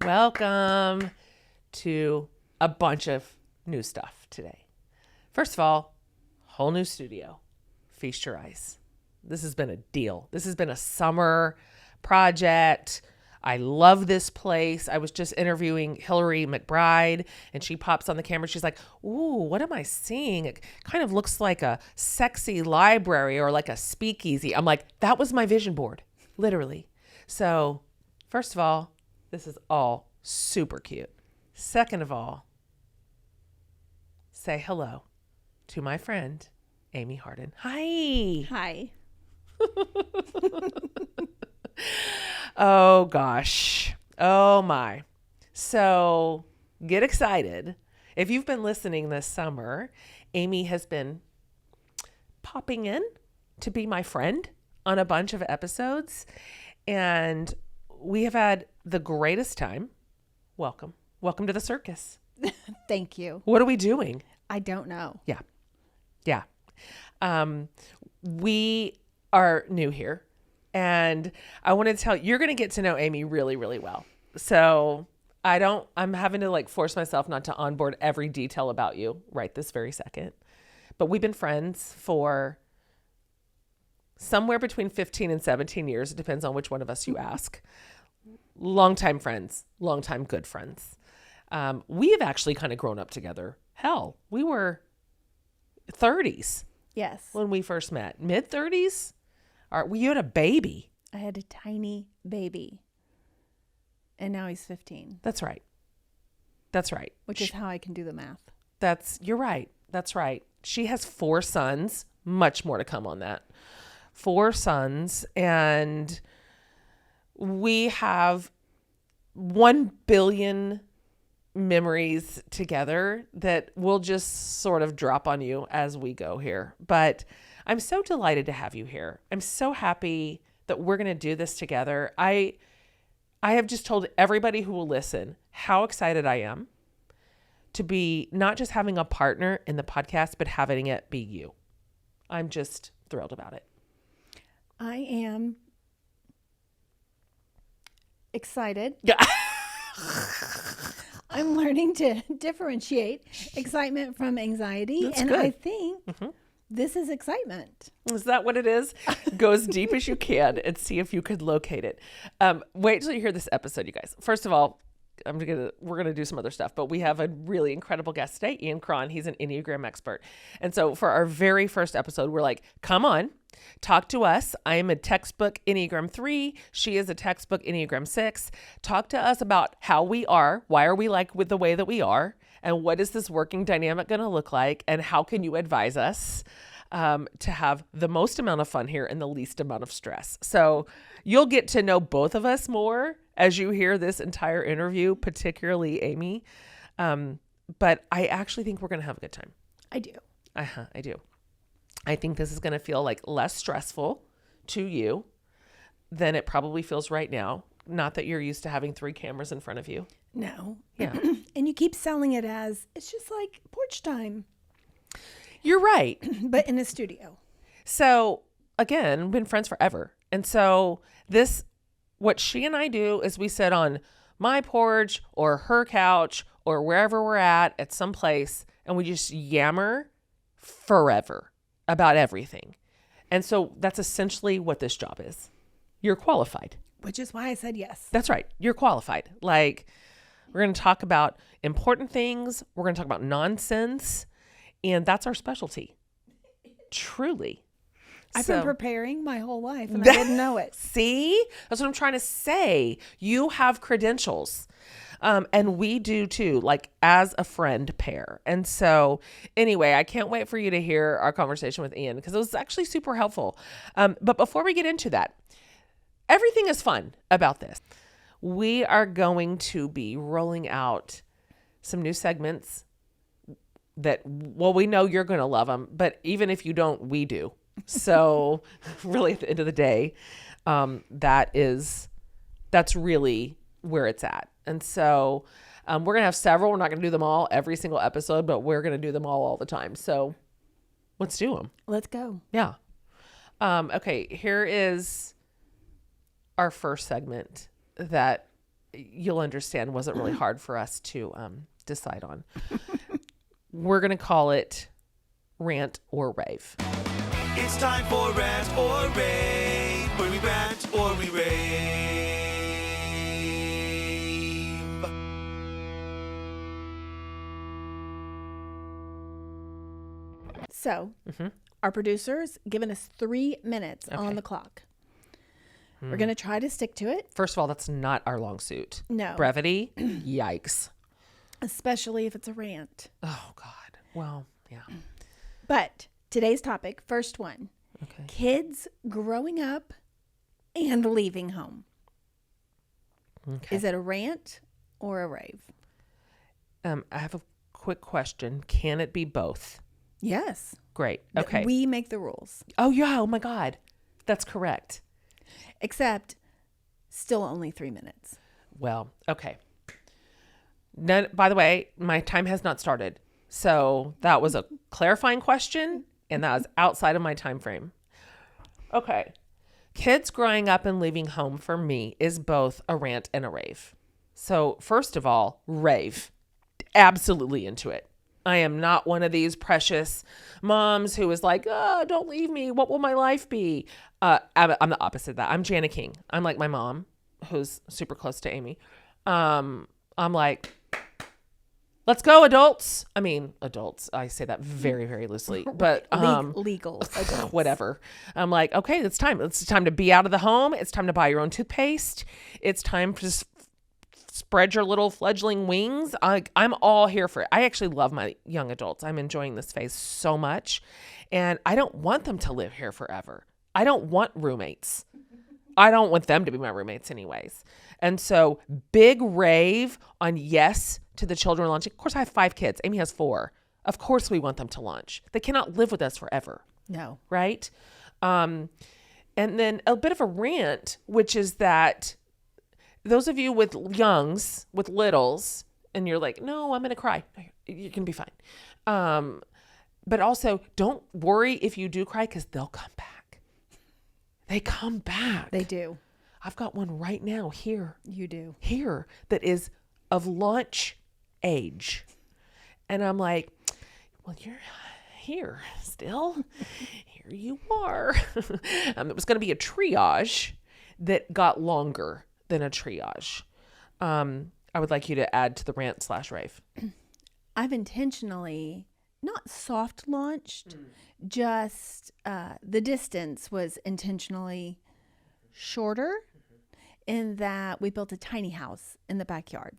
Welcome to a bunch of new stuff today. First of all, whole new studio. Feast your eyes. This has been a deal. This has been a summer project. I love this place. I was just interviewing Hillary McBride, and she pops on the camera. She's like, ooh, what am I seeing? It kind of looks like a sexy library or like a speakeasy. I'm like, that was my vision board, literally. So first of all, this is all super cute. Second of all, say hello to my friend, Amy Hardin. Hi. Hi. Oh, gosh. Oh, my. So get excited. If you've been listening this summer, Amy has been popping in to be my friend on a bunch of episodes. And we have had the greatest time. Welcome. Welcome to the circus. Thank you. What are we doing? I don't know. Yeah. We are new here. And I want to tell you, you're going to get to know Amy really, really well. So I'm having to force myself not to onboard every detail about you right this very second. But we've been friends for somewhere between 15 and 17 years. It depends on which one of us you ask. Longtime friends, longtime good friends. We have actually kind of grown up together. Hell, we were 30s. Yes. When we first met. Mid 30s? You had a baby. I had a tiny baby. And now he's 15. That's right. Which is how I can do the math. You're right. That's right. She has 4 sons. Much more to come on that. 4 sons. And we have 1 billion memories together that will just sort of drop on you as we go here. But I'm so delighted to have you here. I'm so happy that we're going to do this together. I have just told everybody who will listen how excited I am to be not just having a partner in the podcast, but having it be you. I'm just thrilled about it. I am excited. Yeah. I'm learning to differentiate excitement from anxiety. That's and good. I think this is excitement. Is that what it is? Go as deep as you can and see if you could locate it. Wait till you hear this episode, you guys. First of all, we're gonna do some other stuff, but we have a really incredible guest today, Cron. He's an Enneagram expert. And so for our very first episode, we're like, come on, talk to us. I am a textbook Enneagram 3. She is a textbook Enneagram 6. Talk to us about how we are. Why are we with the way that we are? And what is this working dynamic going to look like? And how can you advise us to have the most amount of fun here and the least amount of stress? So you'll get to know both of us more as you hear this entire interview, particularly Amy. But I actually think we're going to have a good time. I do. I do. I think this is going to feel less stressful to you than it probably feels right now. Not that you're used to having 3 cameras in front of you. No. Yeah. And you keep selling it as it's just like porch time. You're right. But in a studio. So again, been friends forever. And so what she and I do is we sit on my porch or her couch or wherever we're at some place, and we just yammer forever about everything. And so that's essentially what this job is. You're qualified. Which is why I said yes. That's right. You're qualified. We're going to talk about important things. We're going to talk about nonsense. And that's our specialty. Truly. I've been preparing my whole life and I didn't know it. See? That's what I'm trying to say. You have credentials. And we do too, as a friend pair. And so anyway, I can't wait for you to hear our conversation with Ian because it was actually super helpful. But before we get into that, everything is fun about this. We are going to be rolling out some new segments that, we know you're going to love them, but even if you don't, we do. So really at the end of the day, that's really where it's at. And so we're going to have several. We're not going to do them all every single episode, but we're going to do them all the time. So let's do them. Let's go. Yeah. Okay. Here is our first segment that you'll understand wasn't really hard for us to decide on. We're going to call it Rant or Rave. It's time for Rant or Rave, where we rant or we rave. So, our producer's given us 3 minutes on the clock. We're going to try to stick to it. First of all, that's not our long suit. No. Brevity, yikes. Especially if it's a rant. Oh, God. Well, yeah. But today's topic, first one. Okay. Kids growing up and leaving home. Okay. Is it a rant or a rave? I have a quick question. Can it be both? Yes. Great. Okay. We make the rules. Oh, yeah. Oh, my God. That's correct. Except still only 3 minutes. Well, okay. By the way, my time has not started. So that was a clarifying question, and that was outside of my time frame. Okay. Kids growing up and leaving home for me is both a rant and a rave. So first of all, rave. Absolutely into it. I am not one of these precious moms who is like, oh, don't leave me. What will my life be? I'm the opposite of that. I'm Jana King. I'm like my mom, who's super close to Amy. I'm like, let's go, adults. I mean, adults. I say that very, very loosely, but Legal adults. whatever. I'm like, okay, it's time. It's time to be out of the home. It's time to buy your own toothpaste. It's time to spread your little fledgling wings. I'm all here for it. I actually love my young adults. I'm enjoying this phase so much. And I don't want them to live here forever. I don't want roommates. I don't want them to be my roommates anyways. And so big rave on yes to the children launching. Of course, I have 5 kids. Amy has 4. Of course, we want them to launch. They cannot live with us forever. No. Right? And then a bit of a rant, which is that those of you with youngs, with littles, and you're like, no, I'm going to cry. You can be fine. But also, don't worry if you do cry because they'll come back. They come back. They do. I've got one right now here. You do. Here that is of launch age. And I'm like, well, you're here still. Here you are. It was going to be a triage that got longer than a triage. I would like you to add to the rant/rave. I've intentionally not soft launched, just the distance was intentionally shorter in that we built a tiny house in the backyard.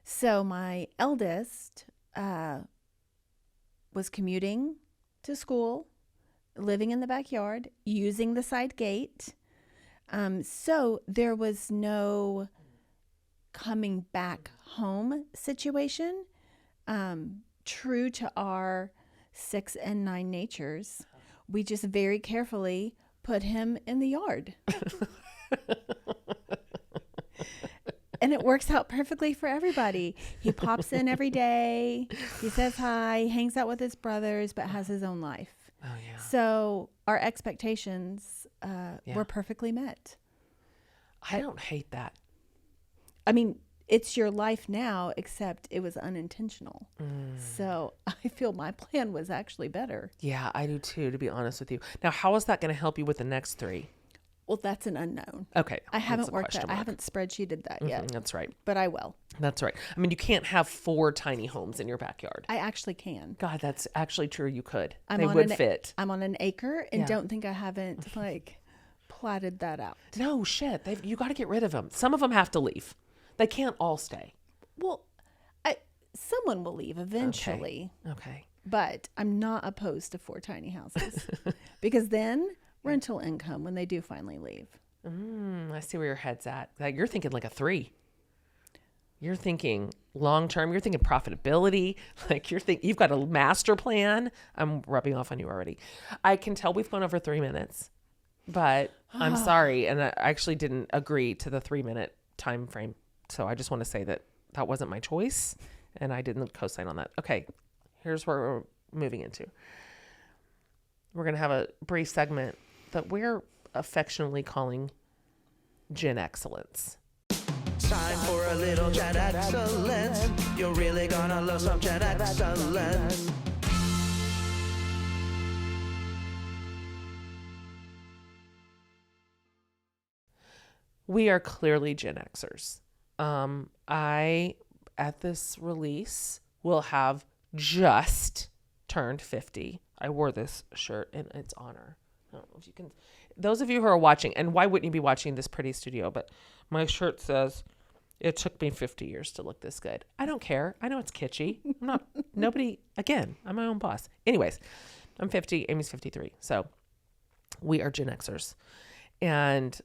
So my eldest was commuting to school, living in the backyard, using the side gate. So there was no coming back home situation. True to our 6 and 9 natures, we just very carefully put him in the yard. And it works out perfectly for everybody. He pops in every day. He says hi, hangs out with his brothers, but has his own life. Oh, yeah. So our expectations were perfectly met. I don't hate that. I mean, it's your life now, except it was unintentional. So I feel my plan was actually better. Yeah, I do too, to be honest with you. Now, how is that going to help you with the next 3? Well, that's an unknown. Okay. I haven't worked that. I haven't spreadsheeted that yet. That's right. But I will. That's right. I mean, you can't have 4 tiny homes in your backyard. I actually can. God, that's actually true. You could. They would fit. I'm on an acre and don't think I haven't platted that out. No, shit. You got to get rid of them. Some of them have to leave. They can't all stay. Well, someone will leave eventually. Okay. But I'm not opposed to 4 tiny houses because then rental income when they do finally leave. I see where your head's at. Like, you're thinking like a 3. You're thinking long term. You're thinking profitability. Like you've got a master plan. I'm rubbing off on you already. I can tell we've gone over 3 minutes, but I'm sorry. And I actually didn't agree to the 3-minute time frame. So I just want to say that wasn't my choice and I didn't co-sign on that. Okay. Here's where we're moving into. We're going to have a brief segment that we're affectionately calling Gen Excellence. time for a little Gen Excellence. You're really gonna love some Gen Excellence. We are clearly Gen Xers. I, at this release, will have just turned 50. I wore this shirt in its honor. I don't know if you can, those of you who are watching, and why wouldn't you be watching this pretty studio? But my shirt says, it took me 50 years to look this good. I don't care. I know it's kitschy. I'm not, I'm my own boss. Anyways, I'm 50, Amy's 53. So we are Gen Xers. And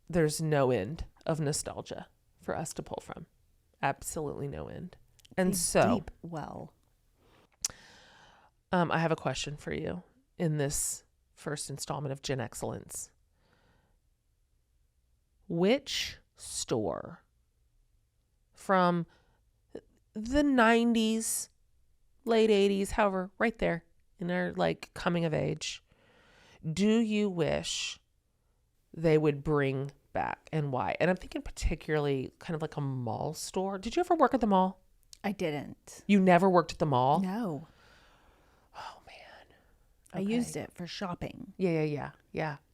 there's no end of nostalgia for us to pull from. Absolutely no end. And Deep well. I have a question for you in this first installment of Gen Excellence. Which store from the 90s, late 80s, however, right there in their like coming of age, do you wish they would bring back, and why? And I'm thinking particularly kind of like a mall store. Did you ever work at the mall? I didn't. You never worked at the mall? No. Oh man. I used it for shopping. Yeah.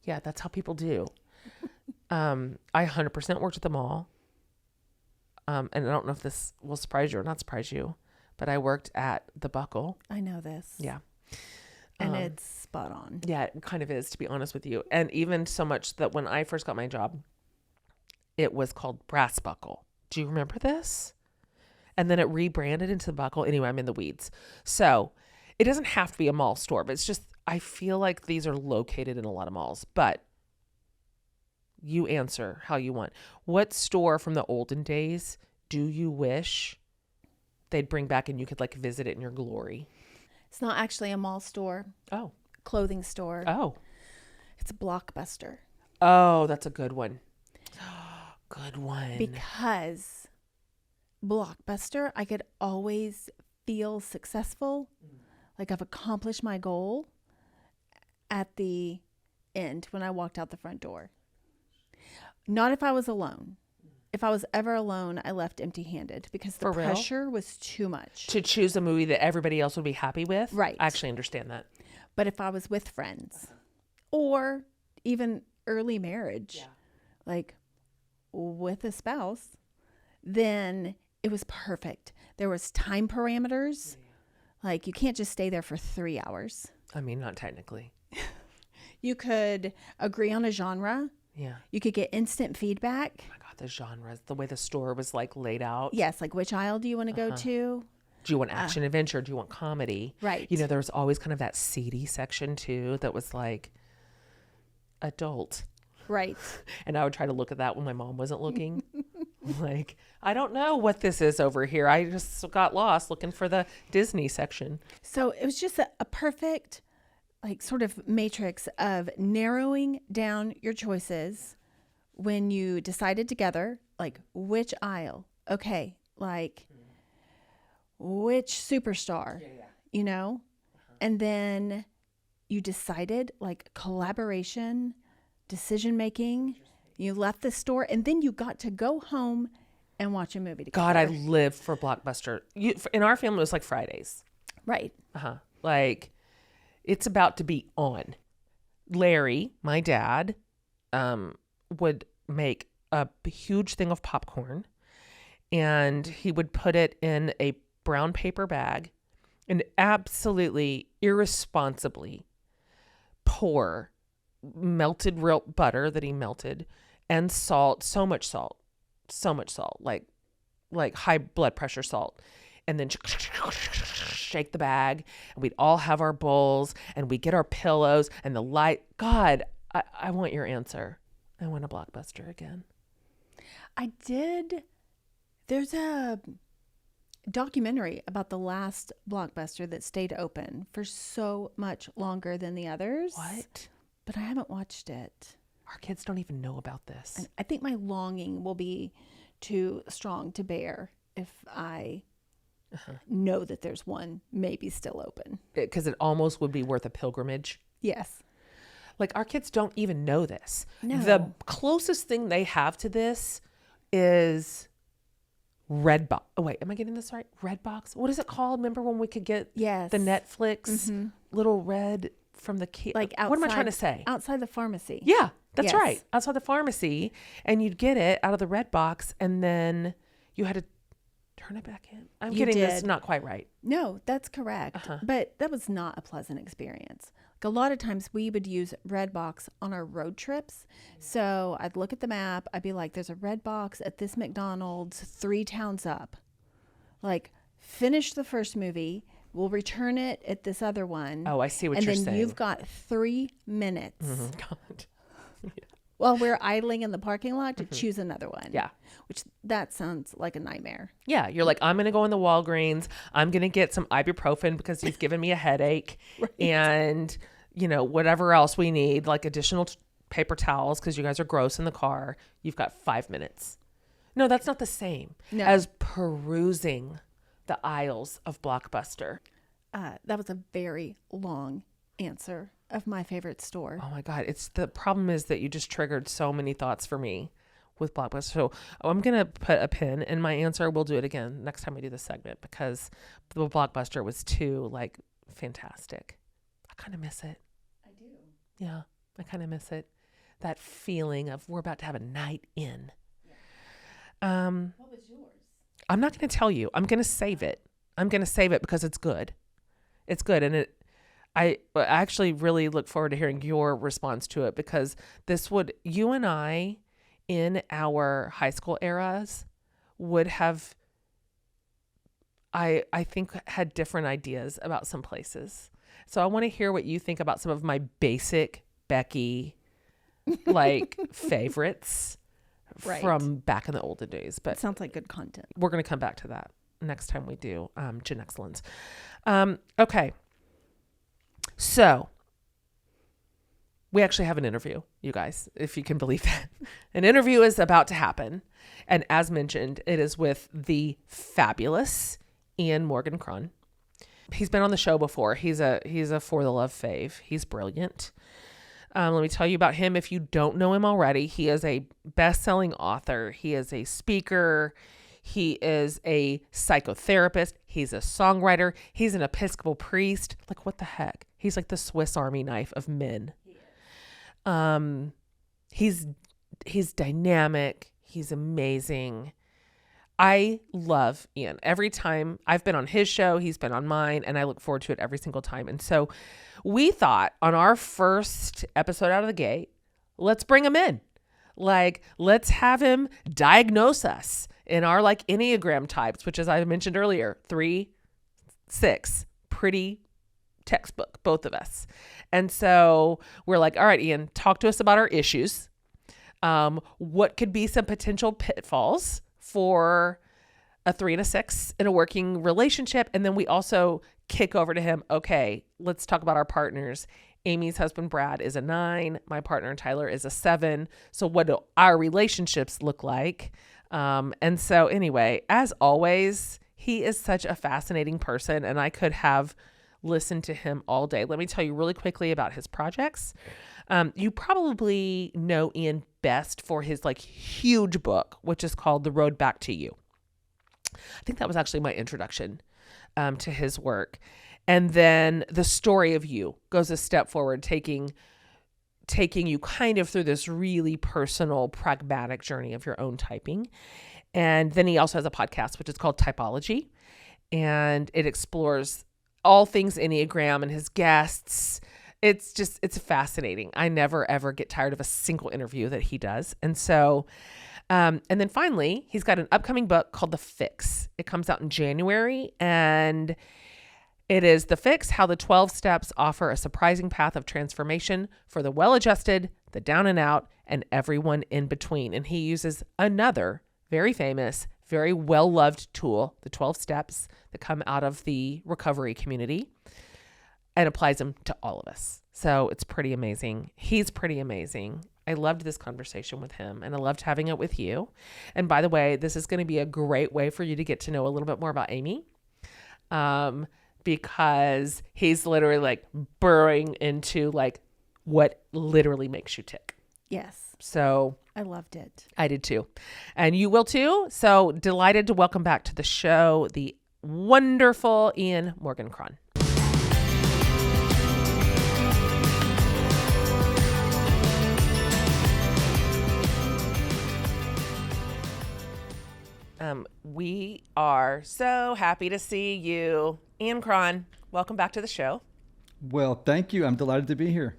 That's how people do. I 100% worked at the mall. And I don't know if this will surprise you or not surprise you, but I worked at the Buckle. I know this. Yeah. And it's spot on. Yeah, it kind of is, to be honest with you. And even so much that when I first got my job, it was called Brass Buckle. Do you remember this? And then it rebranded into the Buckle. Anyway, I'm in the weeds. So it doesn't have to be a mall store, but it's just, I feel like these are located in a lot of malls. But you answer how you want. What store from the olden days do you wish they'd bring back and you could like visit it in your glory? It's not actually a mall store. Oh. Clothing store. Oh. It's a Blockbuster. Oh, that's a good one. Good one. Because Blockbuster, I could always feel successful. Like I've accomplished my goal at the end when I walked out the front door. Not if I was alone. If I was ever alone, I left empty-handed because the pressure was too much. To choose a movie that everybody else would be happy with? Right. I actually understand that. But if I was with friends or even early marriage, like with a spouse, then it was perfect. There was time parameters. Like you can't just stay there for 3 hours. I mean, not technically. You could agree on a genre. Yeah. You could get instant feedback. Oh my God, the genres, the way the store was like laid out. Yes, like which aisle do you want to go to? Do you want action adventure? Do you want comedy? Right. You know, there was always kind of that seedy section too that was like adult. Right. And I would try to look at that when my mom wasn't looking. Like, I don't know what this is over here. I just got lost looking for the Disney section. So it was just a perfect like sort of matrix of narrowing down your choices when you decided together, like which aisle, okay, like which superstar, you know, and then you decided like collaboration, decision making. You left the store and then you got to go home and watch a movie together. God, I live for Blockbuster. In our family, it was like Fridays. Right. Like, it's about to be on. Larry, my dad, would make a huge thing of popcorn and he would put it in a brown paper bag and absolutely irresponsibly pour melted real butter that he melted and salt, so much salt, like high blood pressure salt. And then shake the bag and we'd all have our bowls and we'd get our pillows and the light. God, I want your answer. I want a Blockbuster again. I did. There's a documentary about the last Blockbuster that stayed open for so much longer than the others. What? But I haven't watched it. Our kids don't even know about this. And I think my longing will be too strong to bear if I know that there's one maybe still open. Because it almost would be worth a pilgrimage. Yes. Like our kids don't even know this. No. The closest thing they have to this is Redbox. Oh, wait, am I getting this right? Redbox? What is it called? Remember when we could get Yes. the Netflix little red from the key? Like outside, what am I trying to say? Outside the pharmacy. Yeah, that's Yes. right. Outside the pharmacy. And you'd get it out of the Redbox, and then you had to turn it back in. I'm You getting this did. not quite right. No, that's correct. Uh-huh. But that was not a pleasant experience. Like a lot of times we would use Redbox on our road trips. So I'd look at the map. I'd be like, there's a Redbox at this McDonald's 3 towns up. Like, finish the first movie. We'll return it at this other one. Oh, I see what and you're then saying. you've got 3 minutes God. while we're idling in the parking lot to choose another one. Yeah. Which that sounds like a nightmare. Yeah, you're like, I'm going to go in the Walgreens. I'm going to get some ibuprofen because you've given me a headache. And, whatever else we need, like additional paper towels because you guys are gross in the car. You've got 5 minutes. No, that's not the same as perusing the aisles of Blockbuster. That was a very long answer of my favorite store. Oh my God. The problem is that you just triggered so many thoughts for me with Blockbuster. So I'm going to put a pin in my answer. We'll do it again next time we do this segment because the Blockbuster was too fantastic. I kind of miss it. I do. Yeah. I kind of miss it. That feeling of we're about to have a night in. Yeah. What was yours? I'm not going to tell you. I'm going to save it. I'm going to save it because it's good. It's good. And I actually really look forward to hearing your response to it because you and I in our high school eras would have, I think, had different ideas about some places. So I want to hear what you think about some of my basic Becky favorites from back in the olden days. But It sounds like good content. we're going to come back to that next time we do Gen Excellence. Okay. So we actually have an interview, you guys, if you can believe that. An interview is about to happen. And as mentioned, it is with the fabulous Ian Morgan Cron. He's been on the show before. He's a For the Love fave. He's brilliant. Let me tell you about him. If you don't know him already, he is a best-selling author. He is a speaker. He is a psychotherapist. He's a songwriter. He's an Episcopal priest. Like, what the heck? He's like the Swiss Army knife of men. He's dynamic. He's amazing. I love Ian. Every time I've been on his show, he's been on mine, and I look forward to it every single time. And so we thought on our first episode out of the gate, let's bring him in. Let's have him diagnose us in our Enneagram types, which, as I mentioned earlier, 3, 6, pretty textbook, both of us. And so we're like, all right, Ian, talk to us about our issues. What could be some potential pitfalls for a 3 and a 6 in a working relationship? And then we also kick over to him. Okay, let's talk about our partners. Amy's husband, Brad, is a 9. My partner, Tyler, is a 7. So what do our relationships look like? And so anyway, as always, he is such a fascinating person, and I could have listened to him all day. Let me tell you really quickly about his projects. You probably know Ian best for his huge book, which is called The Road Back to You. I think that was actually my introduction to his work. And then The Story of You goes a step forward, taking you kind of through this really personal, pragmatic journey of your own typing. And then he also has a podcast, which is called Typology. And it explores all things Enneagram and his guests. It's fascinating. I never, ever get tired of a single interview that he does. And so, and then finally, he's got an upcoming book called The Fix. It comes out in January, and it is The Fix, How the 12 Steps Offer a Surprising Path of Transformation for the Well-Adjusted, the Down and Out, and everyone in between. And he uses another very famous, very well-loved tool, the 12 steps that come out of the recovery community, and applies them to all of us. So it's pretty amazing. He's pretty amazing. I loved this conversation with him, and I loved having it with you. And by the way, this is going to be a great way for you to get to know a little bit more about Amy. Because he's literally burrowing into what literally makes you tick. Yes. So I loved it. I did too. And you will too. So delighted to welcome back to the show the wonderful Ian Morgan Cron. We are so happy to see you. Ian Cron, welcome back to the show. Well, thank you. I'm delighted to be here.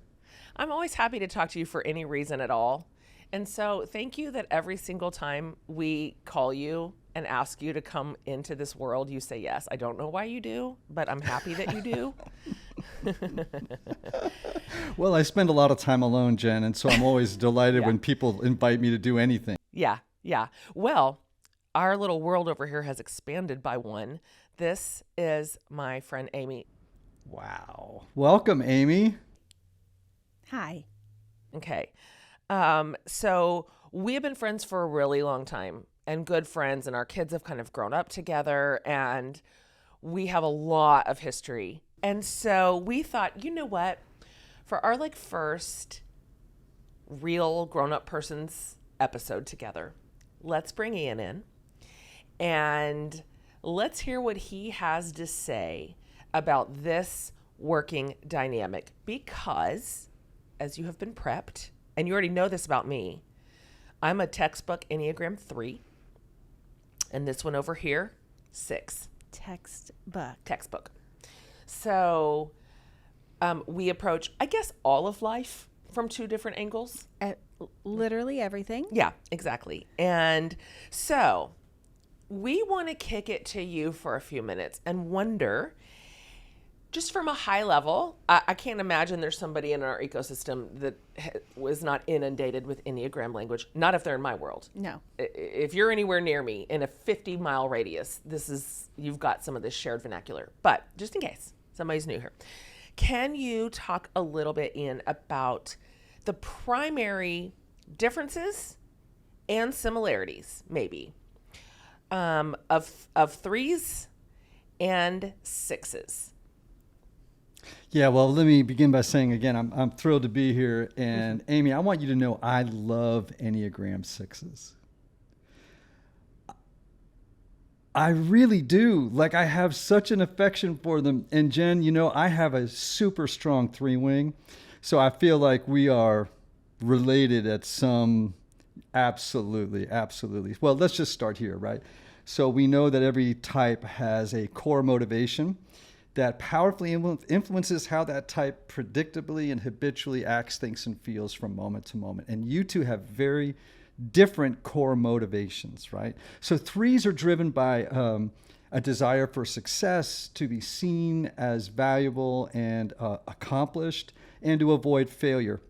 I'm always happy to talk to you for any reason at all. And so thank you that every single time we call you and ask you to come into this world, you say yes. I don't know why you do, but I'm happy that you do. Well, I spend a lot of time alone, Jen, and so I'm always delighted when people invite me to do anything. Yeah. Well, our little world over here has expanded by one. This is my friend Amy. Wow. Welcome, Amy. Hi. Okay. So we have been friends for a really long time and good friends, and our kids have kind of grown up together, and we have a lot of history. And so we thought, you know what? For our first real grown-up persons episode together, let's bring Ian in and let's hear what he has to say about this working dynamic, because as you have been prepped, and you already know this about me, I'm a textbook Enneagram 3, and this one over here, 6. Textbook. So we approach, I guess, all of life from 2 different angles. Literally everything. Yeah, exactly. And so we want to kick it to you for a few minutes and wonder, just from a high level, I can't imagine there's somebody in our ecosystem that was not inundated with Enneagram language. Not if they're in my world. No. If you're anywhere near me in a 50-mile radius, you've got some of this shared vernacular. But just in case somebody's new here, can you talk a little bit, Ian, about the primary differences and similarities, maybe, of 3s and 6s? Yeah, well, let me begin by saying again, I'm thrilled to be here. And Amy, I want you to know I love Enneagram 6s. I really do. I have such an affection for them. And Jen, I have a super strong 3-wing. So I feel like we are related at some, absolutely. Well, let's just start here, right? So we know that every type has a core motivation that powerfully influences how that type predictably and habitually acts, thinks, and feels from moment to moment. And you two have very different core motivations, right? So 3s are driven by a desire for success, to be seen as valuable and accomplished, and to avoid failure.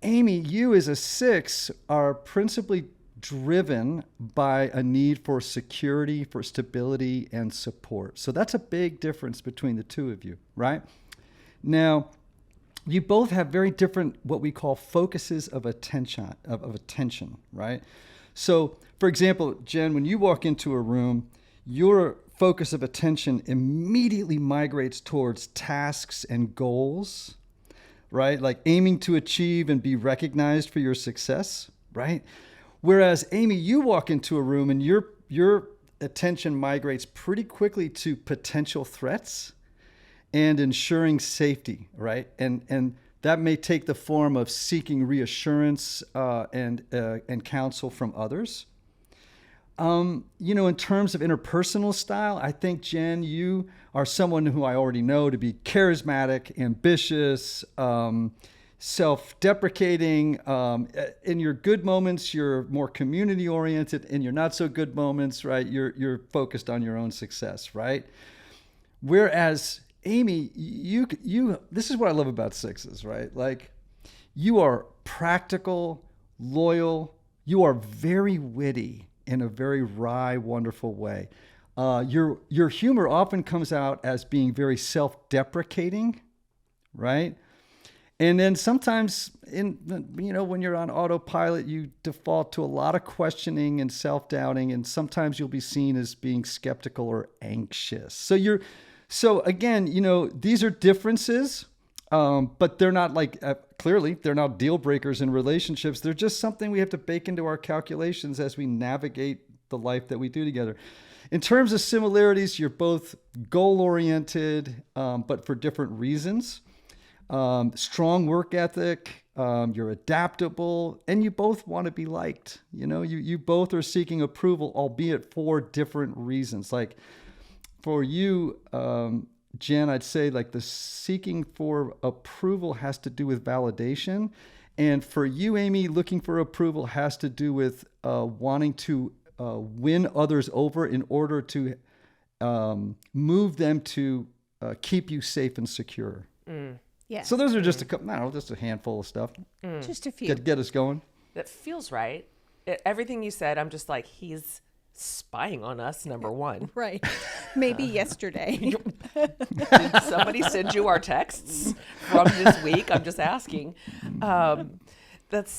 Amy, you as a 6 are principally driven by a need for security, for stability, and support. So that's a big difference between the two of you, right? Now, you both have very different, what we call focuses of attention, right? So, for example, Jen, when you walk into a room, your focus of attention immediately migrates towards tasks and goals, right? Like aiming to achieve and be recognized for your success, right? Whereas Amy, you walk into a room and your attention migrates pretty quickly to potential threats and ensuring safety, right? And that may take the form of seeking reassurance and counsel from others. In terms of interpersonal style, I think, Jen, you are someone who I already know to be charismatic, ambitious, self-deprecating. In your good moments, you're more community-oriented. In your not-so-good moments, right, you're focused on your own success, right? Whereas Amy, you this is what I love about 6s, right? You are practical, loyal. You are very witty in a very wry, wonderful way. Your humor often comes out as being very self-deprecating, right? And then sometimes when you're on autopilot, you default to a lot of questioning and self-doubting, and sometimes you'll be seen as being skeptical or anxious. So again, these are differences. But they're not like, clearly, they're not deal breakers in relationships. They're just something we have to bake into our calculations as we navigate the life that we do together. In terms of similarities, you're both goal-oriented, but for different reasons. Strong work ethic, you're adaptable, and you both want to be liked. You both are seeking approval, albeit for different reasons. Like for you, Jen, I'd say like the seeking for approval has to do with validation. And for you, Amy, looking for approval has to do with wanting to win others over in order to move them to keep you safe and secure. Yes. So those are just just a handful of stuff. Just a few. Get us going. That feels right. Everything you said, I'm just like, he's spying on us, number one. Right. Maybe yesterday. Did somebody send you our texts from this week? I'm just asking. It's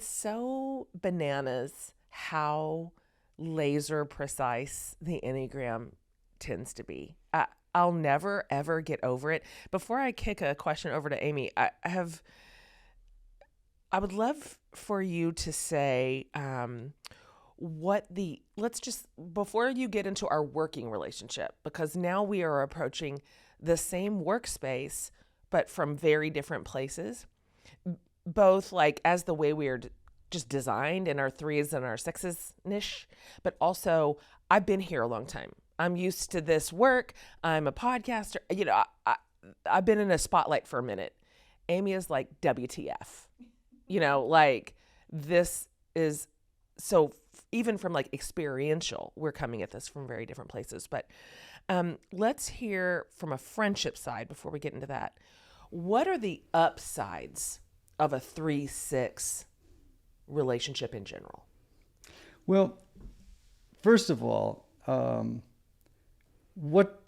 so bananas how laser precise the Enneagram tends to be. I'll never, ever get over it. Before I kick a question over to Amy, I would love for you to say before you get into our working relationship, because now we are approaching the same workspace, but from very different places, both like as the way we are just designed in our 3s and our 6s niche, but also I've been here a long time. I'm used to this work. I'm a podcaster. I've been in a spotlight for a minute. Amy is like, WTF. Like this is so even from like experiential, we're coming at this from very different places. But let's hear from a friendship side before we get into that. What are the upsides of a 3-6 relationship in general? Well, first of all, what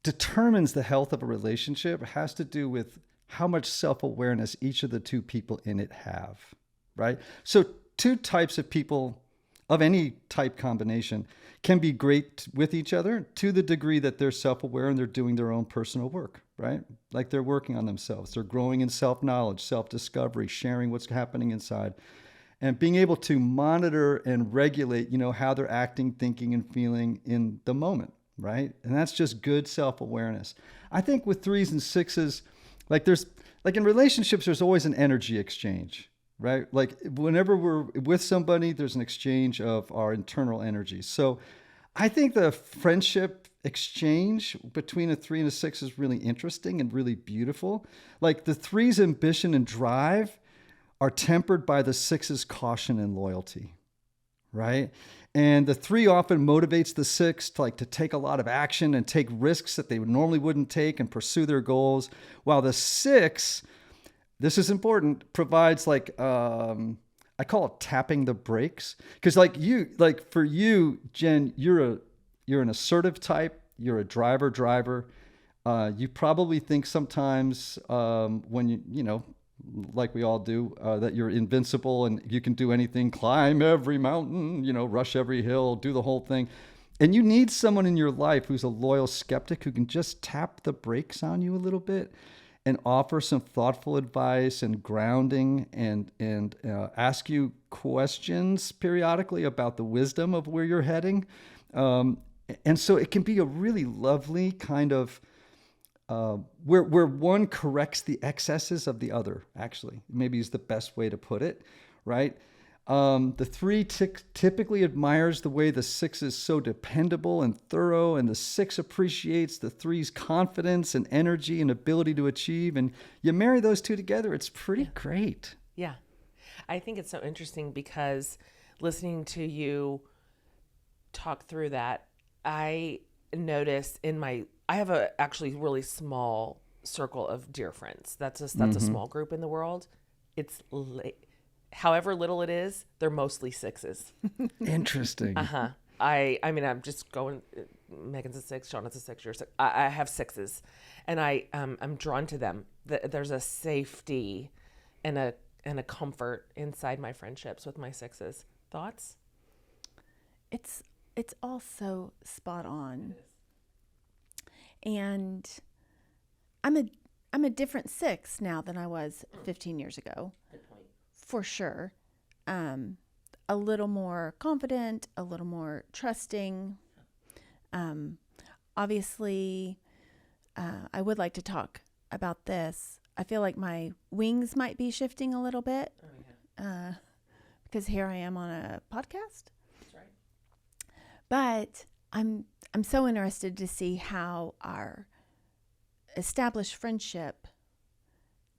determines the health of a relationship has to do with how much self-awareness each of the two people in it have, right? So two types of people of any type combination can be great with each other to the degree that they're self-aware and they're doing their own personal work, right? Like they're working on themselves. They're growing in self-knowledge, self-discovery, sharing what's happening inside, and being able to monitor and regulate, how they're acting, thinking, and feeling in the moment, right? And that's just good self-awareness. I think with 3s and 6s, like in relationships, there's always an energy exchange, right? Like whenever we're with somebody, there's an exchange of our internal energies. So I think the friendship exchange between a 3 and a 6 is really interesting and really beautiful. Like the 3's ambition and drive are tempered by the 6's caution and loyalty, right? And the 3 often motivates the 6 to take a lot of action and take risks that they normally wouldn't take and pursue their goals, while the 6, this is important, provides I call it tapping the brakes. Because for you, Jen, you're an assertive type. You're a driver. You probably think sometimes when you like we all do, that you're invincible and you can do anything, climb every mountain, rush every hill, do the whole thing. And you need someone in your life who's a loyal skeptic who can just tap the brakes on you a little bit and offer some thoughtful advice and grounding and ask you questions periodically about the wisdom of where you're heading. And so it can be a really lovely kind of where one corrects the excesses of the other, actually, maybe is the best way to put it, right? The 3 typically admires the way the 6 is so dependable and thorough, and the 6 appreciates the 3's confidence and energy and ability to achieve. And you marry those two together, it's pretty great. Yeah. I think it's so interesting because listening to you talk through that, I noticed I have a actually really small circle of dear friends. That's a small group in the world. It's however little it is, they're mostly 6s. Interesting. I mean, I'm just going. Megan's a 6, Shauna's a 6. You're a 6. I have 6s, and I'm drawn to them. There's a safety and a comfort inside my friendships with my 6s. Thoughts? It's also spot on. And I'm I'm a different 6 now than I was 15 years ago. Good point. For sure. A little more confident, a little more trusting. Obviously, I would like to talk about this. I feel like my wings might be shifting a little bit. Oh, yeah. Because here I am on a podcast. That's right. But I'm so interested to see how our established friendship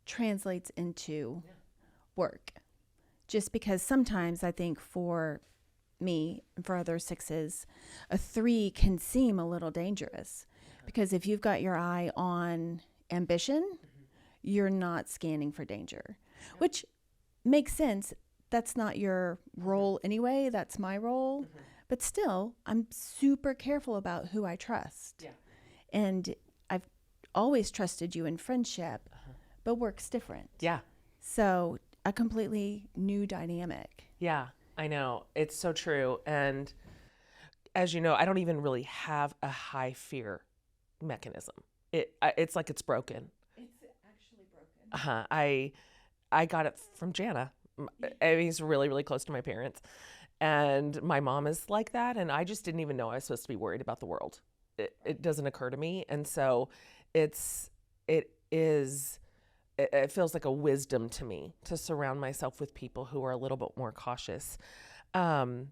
translates into work. Just because sometimes I think for me and for other 6s, a 3 can seem a little dangerous. Because if you've got your eye on ambition, you're not scanning for danger, which makes sense. That's not your role anyway. That's my role. But still, I'm super careful about who I trust. Yeah. And I've always trusted you in friendship, but work's different. Yeah. So a completely new dynamic. Yeah, I know. It's so true. And as you know, I don't even really have a high fear mechanism. It's like it's broken. It's actually broken. I got it from Jana. I mean, he's really, really close to my parents. And my mom is like that. And I just didn't even know I was supposed to be worried about the world. It doesn't occur to me. And so it feels like a wisdom to me to surround myself with people who are a little bit more cautious. What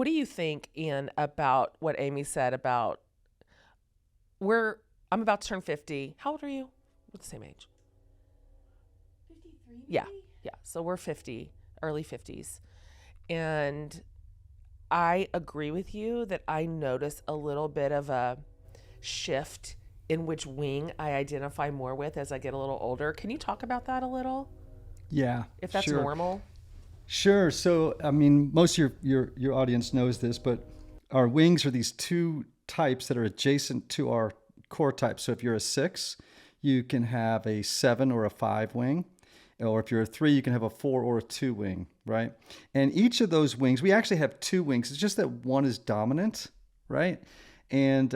do you think, Ian, about what Amy said about I'm about to turn 50. How old are you? We're the same age. 53 maybe? Yeah. So we're 50, early 50s. And I agree with you that I notice a little bit of a shift in which wing I identify more with as I get a little older. Can you talk about that a little? Yeah. If that's sure. normal? Sure. So, I mean, most of your audience knows this, but our wings are these 2 types that are adjacent to our core type. So if you're a 6, you can have a 7 or a 5 wing. Or if you're a 3, you can have a 4 or a 2 wing, right? And each of those wings, we actually have 2 wings. It's just that one is dominant, right? And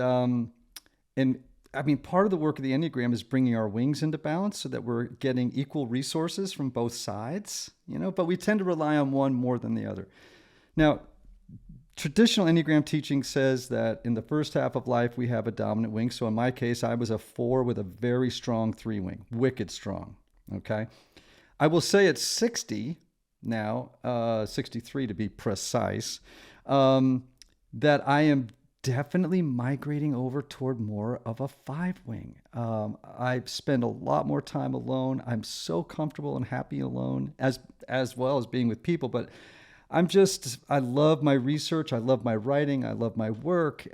I mean, part of the work of the Enneagram is bringing our wings into balance so that we're getting equal resources from both sides, but we tend to rely on one more than the other. Now, traditional Enneagram teaching says that in the first half of life, we have a dominant wing. So in my case, I was a 4 with a very strong 3 wing, wicked strong, okay? I will say at 60 now, 63 to be precise, that I am definitely migrating over toward more of a 5 wing. I spend a lot more time alone. I'm so comfortable and happy alone, as well as being with people. But I love my research. I love my writing. I love my work.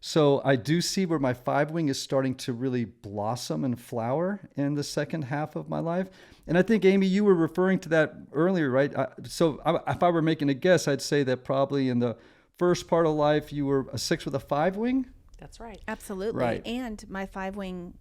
So I do see where my 5 wing is starting to really blossom and flower in the second half of my life. And I think, Amy, you were referring to that earlier, right? If I were making a guess, I'd say that probably in the first part of life, you were a 6 with a 5 wing? That's right. Absolutely. Right. And my 5 wing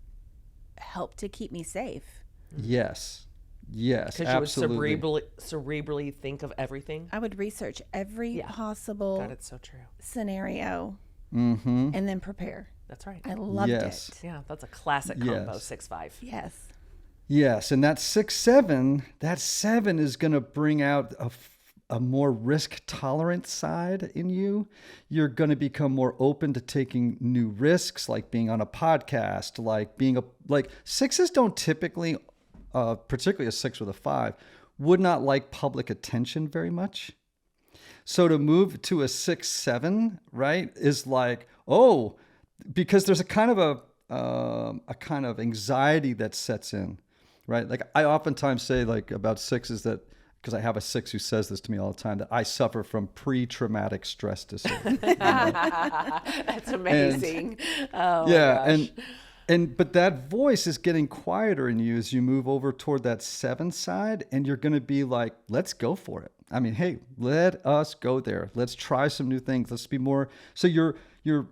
helped to keep me safe. Yes. Yes, Because you absolutely. would cerebrally think of everything. I would research every Yeah. possible God, it's so true. scenario Mm-hmm. and then prepare. That's right. I loved Yes. it. Yeah, that's a classic combo, Yes. 6-5. Yes. Yes, and that 6-7, that 7 is going to bring out a more risk tolerant side in you. You're going to become more open to taking new risks, like being on a podcast, like 6s don't typically, particularly a 6 with a 5, would not like public attention very much. So to move to a 6-7, right, is like, because there's a kind of anxiety that sets in, right? Like I oftentimes say like about 6s that, because I have a 6 who says this to me all the time, that I suffer from pre-traumatic stress disorder. That's amazing. Oh, Yeah, my gosh. but that voice is getting quieter in you as you move over toward that 7 side, and you're going to be like, let's go for it. I mean, hey, let us go there. Let's try some new things. Let's be more. So your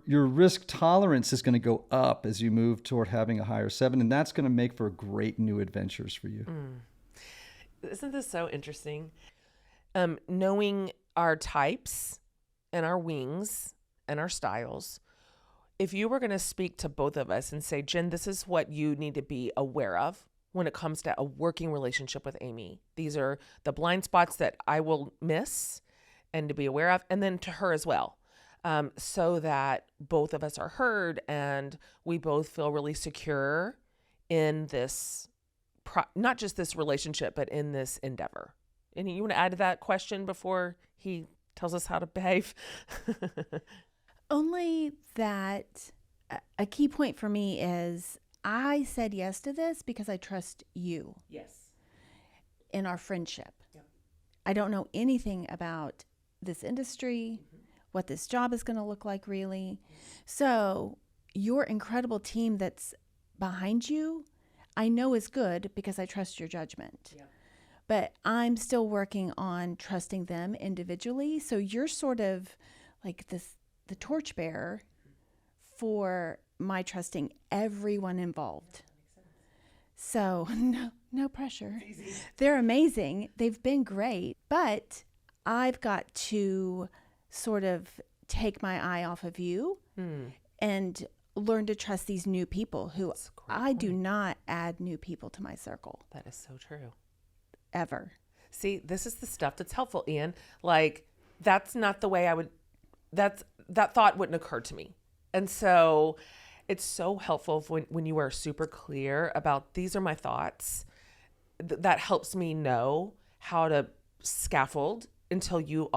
risk tolerance is going to go up as you move toward having a higher 7, and that's going to make for great new adventures for you. Isn't this so interesting? Knowing our types and our wings and our styles, if you were going to speak to both of us and say, Jen, this is what you need to be aware of when it comes to a working relationship with Amy. These are the blind spots that I will miss and to be aware of, and then to her as well, so that both of us are heard and we both feel really secure in this, not just this relationship, but in this endeavor. And you want to add to that question before he tells us how to behave? Only that a key point for me is I said yes to this because I trust you. Yes. In our friendship. Yep. I don't know anything about this industry, what this job is going to look like really. So your incredible team that's behind you, I know is good because I trust your judgment. Yep. But I'm still working on trusting them individually. So you're sort of like the torchbearer for my trusting everyone involved. So no pressure. They're amazing. They've been great, but I've got to sort of take my eye off of you and learn to trust these new people who I do not add new people to my circle. That is so true. Ever. See, this is the stuff that's helpful, Ian. Like, that's not the way I would, that thought wouldn't occur to me. And so it's so helpful when you are super clear about these are my thoughts. That helps me know how to scaffold until you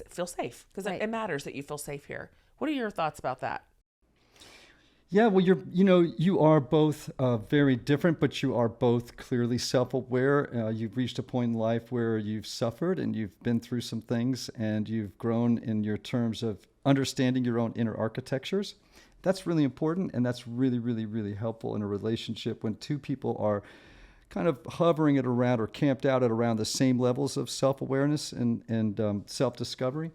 feel safe. Because it matters that you feel safe here. What are your thoughts about that? Yeah, well, you are both very different, but you are both clearly self-aware. You've reached a point in life where you've suffered and you've been through some things and you've grown in your terms of understanding your own inner architectures. That's really important, and that's really, really, really helpful in a relationship when two people are kind of hovering at around or camped out at around the same levels of self-awareness and self-discovery.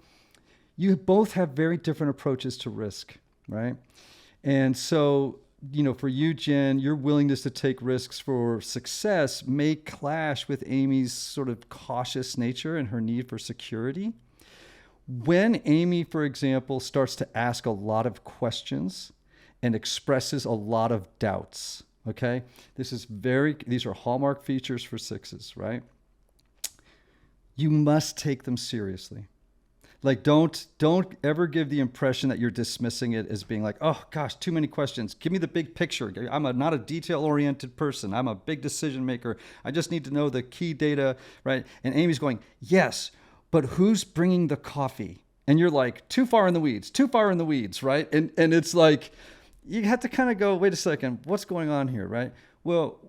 You both have very different approaches to risk, right? And so, for you, Jen, your willingness to take risks for success may clash with Amy's sort of cautious nature and her need for security. When Amy, for example, starts to ask a lot of questions and expresses a lot of doubts, okay? These are hallmark features for sixes, right? You must take them seriously. Like, don't ever give the impression that you're dismissing it as being like, oh gosh, too many questions. Give me the big picture. I'm not a detail-oriented person. I'm a big decision maker. I just need to know the key data, right? And Amy's going, yes, but who's bringing the coffee? And you're like, too far in the weeds, right? And it's like, you have to kind of go, wait a second, what's going on here, right? Well,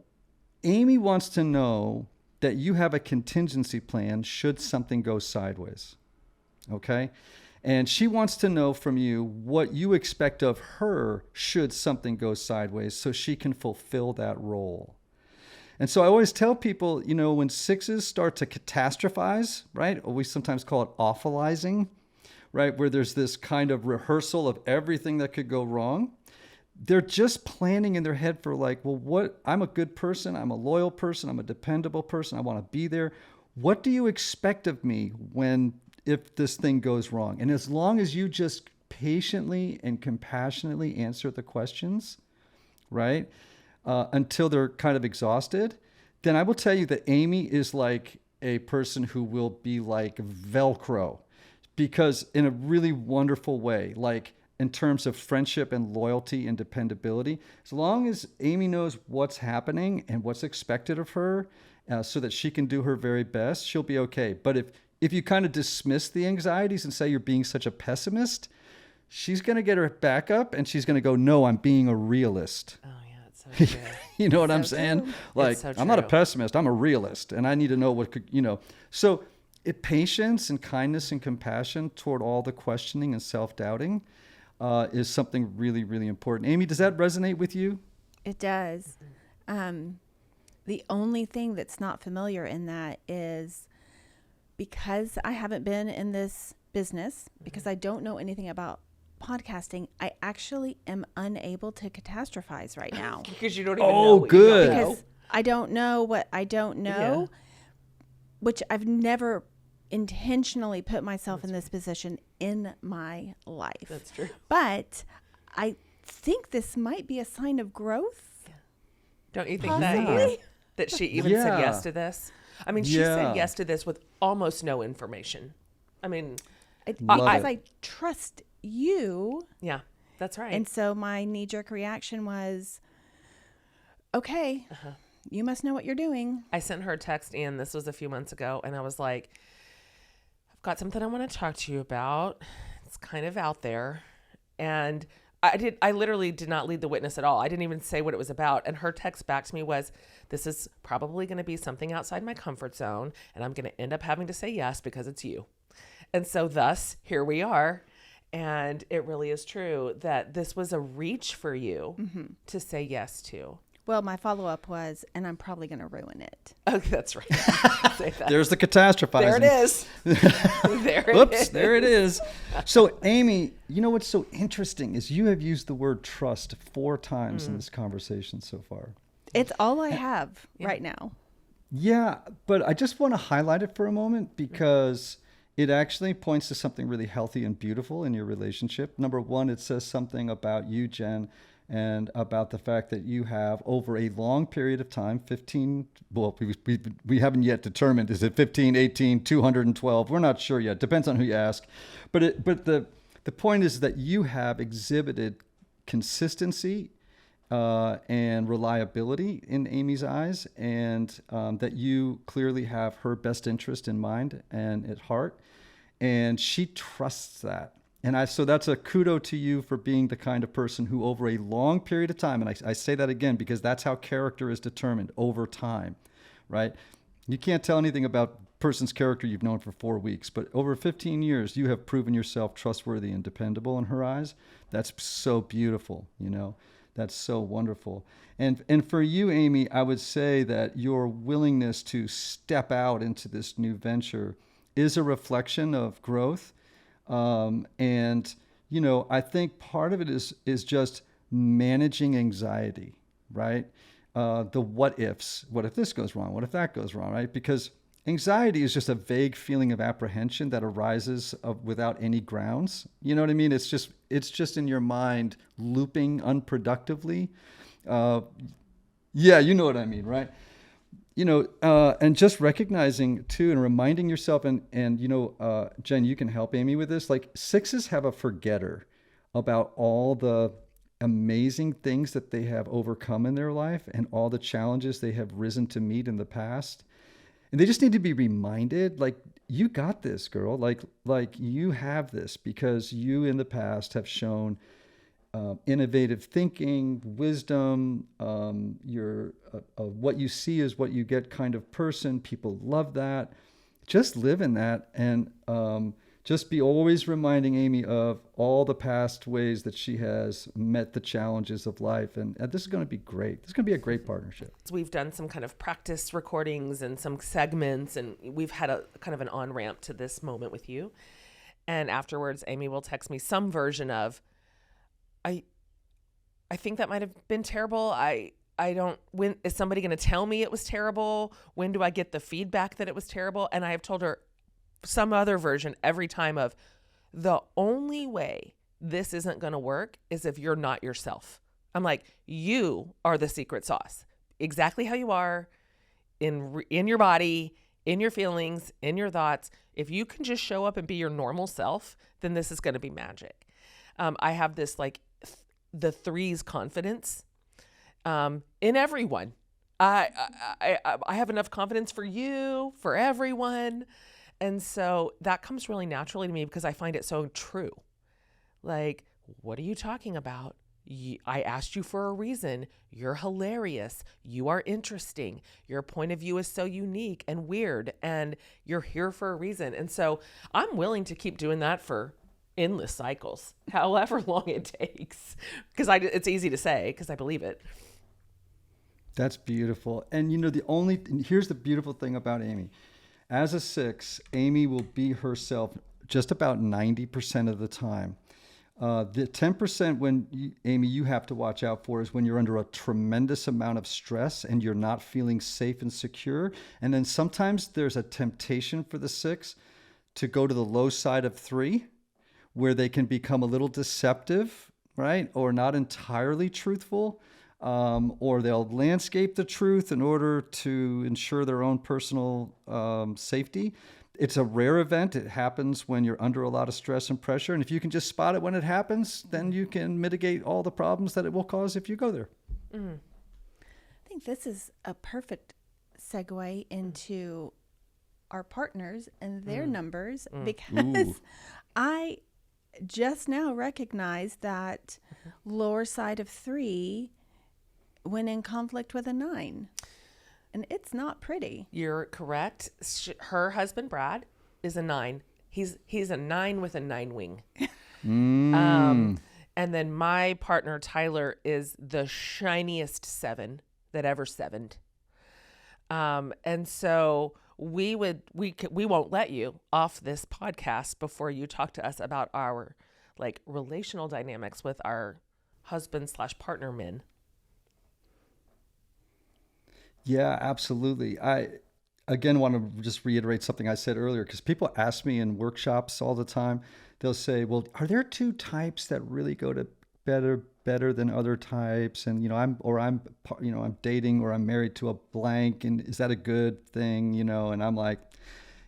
Amy wants to know that you have a contingency plan should something go sideways. Okay? And she wants to know from you what you expect of her should something go sideways so she can fulfill that role. And so I always tell people, when sixes start to catastrophize, right? Or we sometimes call it awfulizing, right? Where there's this kind of rehearsal of everything that could go wrong. They're just planning in their head for like, well, I'm a good person. I'm a loyal person. I'm a dependable person. I want to be there. What do you expect of me if this thing goes wrong? And as long as you just patiently and compassionately answer the questions, right, until they're kind of exhausted, then I will tell you that Amy is like a person who will be like Velcro, because in a really wonderful way, like in terms of friendship and loyalty and dependability, as long as Amy knows what's happening and what's expected of her so that she can do her very best, she'll be okay. But if you kind of dismiss the anxieties and say you're being such a pessimist, she's going to get her back up and she's going to go, no, I'm being a realist. Oh, yeah, it's so true. You know what I'm saying? True. Like, So I'm not a true. pessimist. I'm a realist. And I need to know what could, So patience and kindness and compassion toward all the questioning and self-doubting is something really, really important. Amy, does that resonate with you? It does. The only thing that's not familiar in that is because I haven't been in this business, because I don't know anything about podcasting, I actually am unable to catastrophize right now. Because you don't even know. Oh, what you good. don't know. Because I don't know what I don't know, which I've never intentionally put myself in this position in my life. That's true. But I think this might be a sign of growth. Don't you think Possibly. that she even said yes to this? I mean, she said yes to this with almost no information. I mean, because I trust you. Yeah, that's right. And so my knee-jerk reaction was, okay, you must know what you're doing. I sent her a text, and this was a few months ago, and I was like, I've got something I want to talk to you about. It's kind of out there. And I literally did not lead the witness at all. I didn't even say what it was about. And her text back to me was, this is probably going to be something outside my comfort zone, and I'm going to end up having to say yes because it's you. And so thus, here we are. And it really is true that this was a reach for you to say yes to. Well, my follow-up was, and I'm probably going to ruin it. Oh, that's right. Say that. There's the catastrophizing. There it is. There it Oops, is. there it is. So, Amy, you know what's so interesting is you have used the word trust 4 times in this conversation so far. It's all I have right now. Yeah, but I just want to highlight it for a moment because it actually points to something really healthy and beautiful in your relationship. Number one, it says something about you, Jen, and about the fact that you have, over a long period of time, 15, well, we haven't yet determined, is it 15, 18, 212? We're not sure yet. Depends on who you ask. But the point is that you have exhibited consistency and reliability in Amy's eyes, and that you clearly have her best interest in mind and at heart, and she trusts that. And so that's a kudo to you for being the kind of person who, over a long period of time, and I say that again because that's how character is determined, over time, right? You can't tell anything about a person's character you've known for 4 weeks, but over 15 years, you have proven yourself trustworthy and dependable in her eyes. That's so beautiful, you know? That's so wonderful. And for you, Amy, I would say that your willingness to step out into this new venture is a reflection of growth. And, you know, I think part of it is just managing anxiety, right? The what ifs. What if this goes wrong? What if that goes wrong, right? Because anxiety is just a vague feeling of apprehension that arises without any grounds. You know what I mean? It's just in your mind looping unproductively. Yeah, you know what I mean, right? You know, and just recognizing too and reminding yourself, and you know, Jen, you can help Amy with this. Like, 6s have a forgetter about all the amazing things that they have overcome in their life and all the challenges they have risen to meet in the past. And they just need to be reminded, like, you got this, girl. Like you have this because you in the past have shown innovative thinking, wisdom, you're what you see is what you get kind of person. People love that. Just live in that, and just be always reminding Amy of all the past ways that she has met the challenges of life. And this is going to be great. This is going to be a great partnership. We've done some kind of practice recordings and some segments, and we've had a kind of an on-ramp to this moment with you. And afterwards, Amy will text me some version of, I think that might have been terrible. When is somebody going to tell me it was terrible? When do I get the feedback that it was terrible? And I have told her some other version every time of, the only way this isn't going to work is if you're not yourself. I'm like, you are the secret sauce, exactly how you are in your body, in your feelings, in your thoughts. If you can just show up and be your normal self, then this is going to be magic. I have this like the 3's confidence in everyone. I have enough confidence for you, for everyone. And so that comes really naturally to me because I find it so true. Like, what are you talking about? I asked you for a reason. You're hilarious. You are interesting. Your point of view is so unique and weird, and you're here for a reason. And so I'm willing to keep doing that for endless cycles, however long it takes, because it's easy to say because I believe it. That's beautiful. And you know, here's the beautiful thing about Amy. As a 6, Amy will be herself just about 90% of the time. The 10% Amy, you have to watch out for is when you're under a tremendous amount of stress and you're not feeling safe and secure. And then sometimes there's a temptation for the 6 to go to the low side of 3, where they can become a little deceptive, right? Or not entirely truthful, or they'll landscape the truth in order to ensure their own personal safety. It's a rare event. It happens when you're under a lot of stress and pressure. And if you can just spot it when it happens, then you can mitigate all the problems that it will cause if you go there. I think this is a perfect segue into our partners and their numbers, because I just now recognized that lower side of 3 when in conflict with a 9. And it's not pretty. You're correct. Her husband, Brad, is a 9. He's a 9 with a 9 wing. And then my partner, Tyler, is the shiniest 7 that ever 7'd. And so we won't let you off this podcast before you talk to us about our like relational dynamics with our husband/partner men. Yeah, absolutely. I, again, want to just reiterate something I said earlier, because people ask me in workshops all the time. They'll say, well, are there 2 types that really go to better than other types? And, I'm dating or I'm married to a blank. And is that a good thing? And I'm like,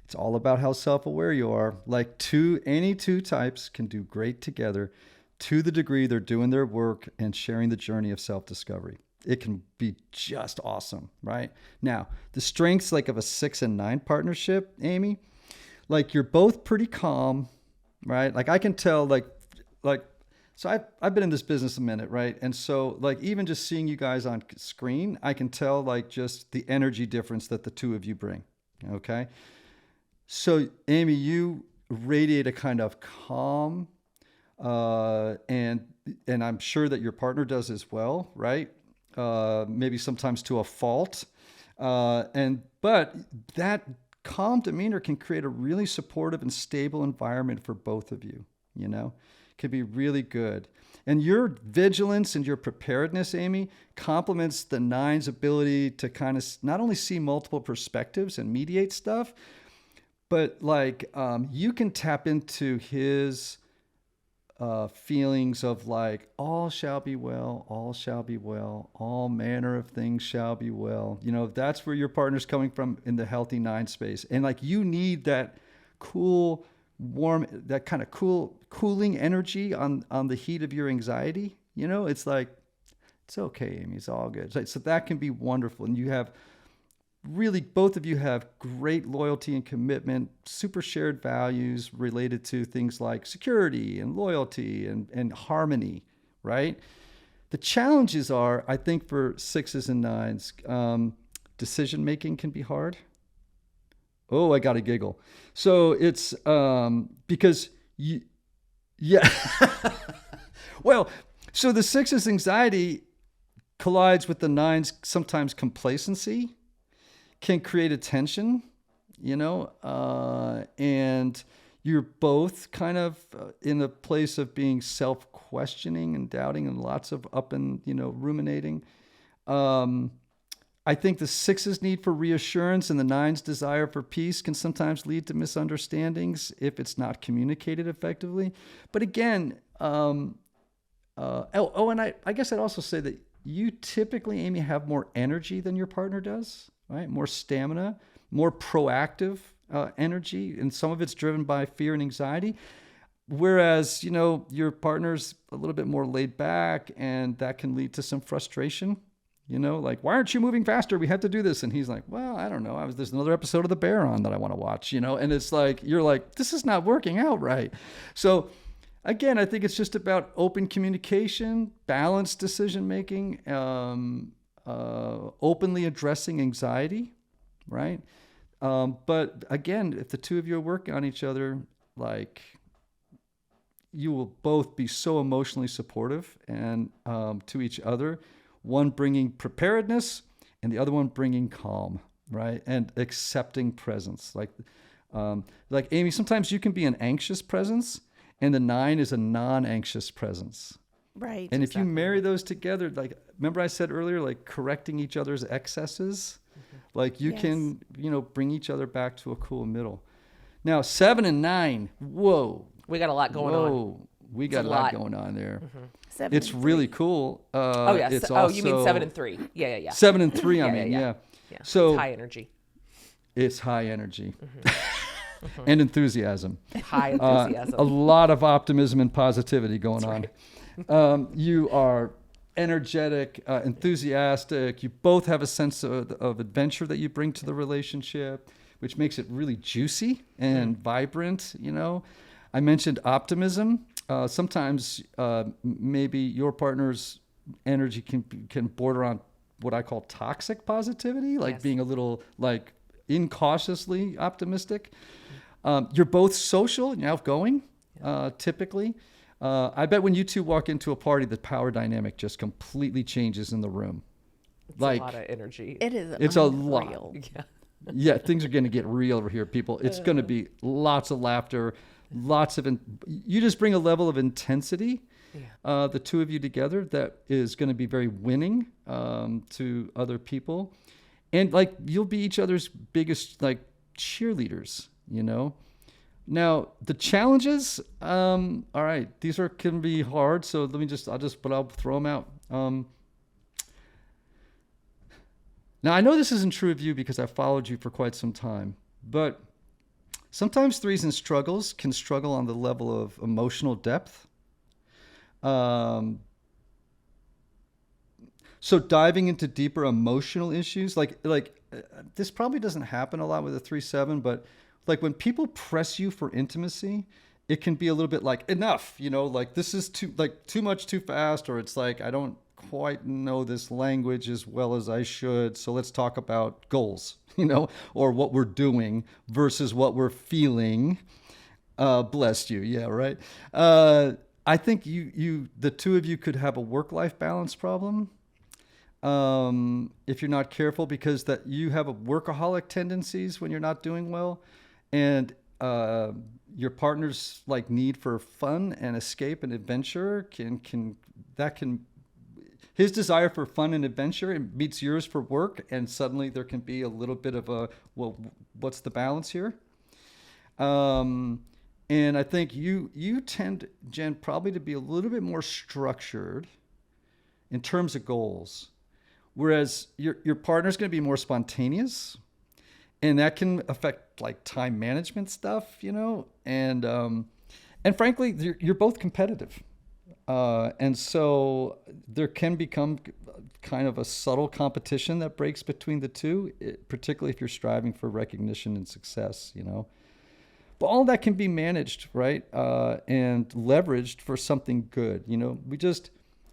it's all about how self-aware you are. Like any 2 types can do great together to the degree they're doing their work and sharing the journey of self-discovery. It can be just awesome, right? Now, the strengths like of a 6 and 9 partnership, Amy, like you're both pretty calm, right? Like I can tell so I've been in this business a minute, right? And so like even just seeing you guys on screen, I can tell like just the energy difference that the 2 of you bring, okay? So Amy, you radiate a kind of calm, and I'm sure that your partner does as well, right? Maybe sometimes to a fault. But that calm demeanor can create a really supportive and stable environment for both of you, could be really good. And your vigilance and your preparedness, Amy, complements the 9's ability to kind of not only see multiple perspectives and mediate stuff, but like, you can tap into his feelings of like, all shall be well, all manner of things shall be well. That's where your partner's coming from in the healthy 9 space. And like, you need that cool, warm, that kind of cooling energy on the heat of your anxiety. It's like, it's okay, Amy, it's all good. So that can be wonderful. And you have really, both of you have great loyalty and commitment, super shared values related to things like security and loyalty and harmony, right? The challenges are, I think, for 6s and 9s, decision-making can be hard. Oh, I got to giggle. So it's because yeah. Well, so the 6's anxiety collides with the 9's sometimes complacency, can create a tension, and you're both kind of in a place of being self-questioning and doubting and lots of up and, ruminating. I think the 6's need for reassurance and the 9's desire for peace can sometimes lead to misunderstandings if it's not communicated effectively. But again, and I guess I'd also say that you typically, Amy, have more energy than your partner does. Right? More stamina, more proactive energy, and some of it's driven by fear and anxiety. Whereas, your partner's a little bit more laid back, and that can lead to some frustration. Like, why aren't you moving faster? We have to do this. And he's like, well, I don't know. There's another episode of The Bear on that I want to watch, and it's like, you're like, this is not working out right. So again, I think it's just about open communication, balanced decision-making, openly addressing anxiety, right? But again, if the 2 of you are working on each other, like, you will both be so emotionally supportive and to each other, one bringing preparedness and the other one bringing calm, right? And accepting presence. Like Amy, sometimes you can be an anxious presence and the 9 is a non-anxious presence. Right. And if you marry those together, like, remember I said earlier, like correcting each other's excesses, like you can, bring each other back to a cool middle. Now, 7 and 9, whoa. We got a lot going on. we got a lot lot. going on there. 7 It's and really 3. cool. Oh yeah. It's You mean also 7 and 3? Yeah. 7 and 3. I Yeah, mean, yeah. yeah. It's So high energy. it's high energy and enthusiasm. High enthusiasm. A lot of optimism and positivity going on. You are energetic, enthusiastic. You both have a sense of adventure that you bring to the relationship, which makes it really juicy and vibrant. I mentioned optimism. Sometimes maybe your partner's energy can border on what I call toxic positivity, like Yes. being a little like incautiously optimistic. You're both social and outgoing, typically. I bet when you two walk into a party, the power dynamic just completely changes in the room. It's Like a lot of energy. It's a unreal. lot. Yeah. Yeah, things are going to get real over here, people. It's going to be lots of laughter, lots of. You just bring a level of intensity, the two of you together, that is going to be very winning to other people, and like you'll be each other's biggest like cheerleaders. Now the challenges. All right, these can be hard. So I'll throw them out. Now, I know this isn't true of you because I've followed you for quite some time, but sometimes threes and struggles can struggle on the level of emotional depth. So diving into deeper emotional issues, like this probably doesn't happen a lot with a 3-7, but like when people press you for intimacy, it can be a little bit like enough, like this is too much too fast, or it's like I don't quite know this language as well as I should. So let's talk about goals, or what we're doing versus what we're feeling. Bless you. Yeah. Right. I think the two of you could have a work-life balance problem. If you're not careful, because that you have a workaholic tendencies when you're not doing well, and your partner's like need for fun and escape and adventure can his desire for fun and adventure meets yours for work, and suddenly there can be a little bit of what's the balance here? And I think you tend, Jen, probably to be a little bit more structured in terms of goals, whereas your partner's going to be more spontaneous, and that can affect like time management stuff, and frankly, you're both competitive. And so there can become kind of a subtle competition that breaks between the two, particularly if you're striving for recognition and success, But all that can be managed, right? And leveraged for something good.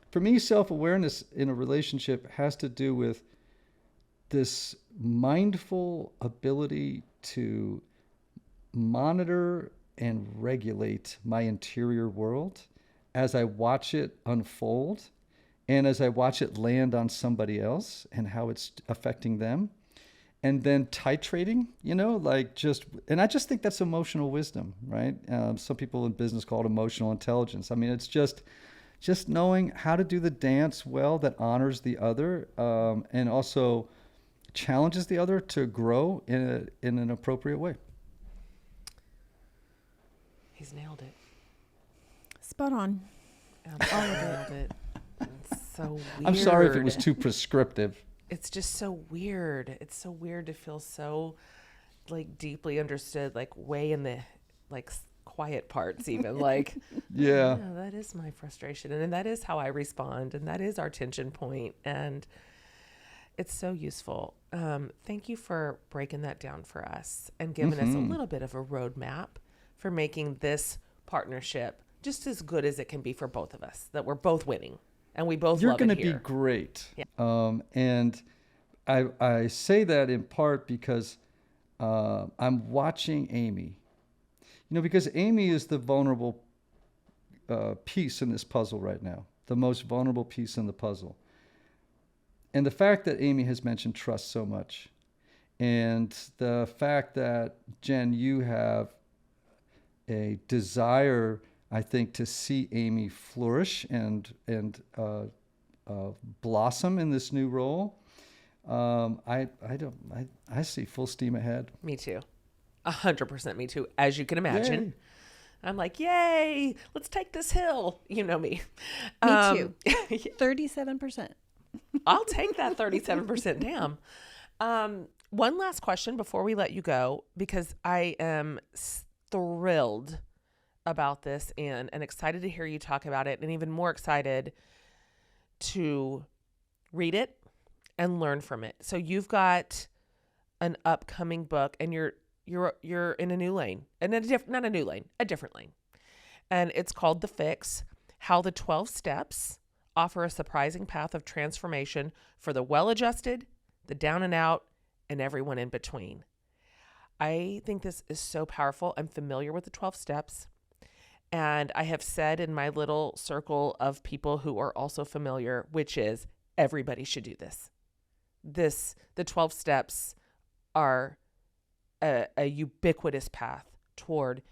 For me, self-awareness in a relationship has to do with this mindful ability to monitor and regulate my interior world as I watch it unfold, and as I watch it land on somebody else and how it's affecting them, and then titrating, and I just think that's emotional wisdom, right? Some people in business call it emotional intelligence. I mean, it's just knowing how to do the dance well that honors the other, and also challenges the other to grow in an appropriate way. He's nailed it. Spot on. Nailed it. It's so weird. I'm sorry if it was too prescriptive. It's just so weird. It's so weird to feel so like deeply understood, like way in the like quiet parts, even like, Yeah. That is my frustration. And that is how I respond. And that is our tension point. And it's so useful. Thank you for breaking that down for us and giving us a little bit of a roadmap for making this partnership just as good as it can be for both of us, that we're both winning and we both You're love going it to here. be great. Yeah. And I say that in part because I'm watching Amy. Because Amy is the vulnerable piece in this puzzle right now, the most vulnerable piece in the puzzle. And the fact that Amy has mentioned trust so much, and the fact that, Jen, you have a desire, I think, to see Amy flourish and blossom in this new role. I see full steam ahead. Me too. 100% me too, as you can imagine. I'm like, yay, let's take this hill. You know me. Me too. 37%. I'll take that 37% down. One last question before we let you go, because I am thrilled about this and excited to hear you talk about it, and even more excited to read it and learn from it. So you've got an upcoming book, and you're in a new lane, and not a new lane, a different lane. And it's called The Fix: How the 12 Steps Offer a Surprising Path of Transformation for the Well-Adjusted, the Down and Out, and everyone in between. I think this is so powerful. I'm familiar with the 12 steps. And I have said in my little circle of people who are also familiar, which is everybody should do this. The 12 steps are a ubiquitous path toward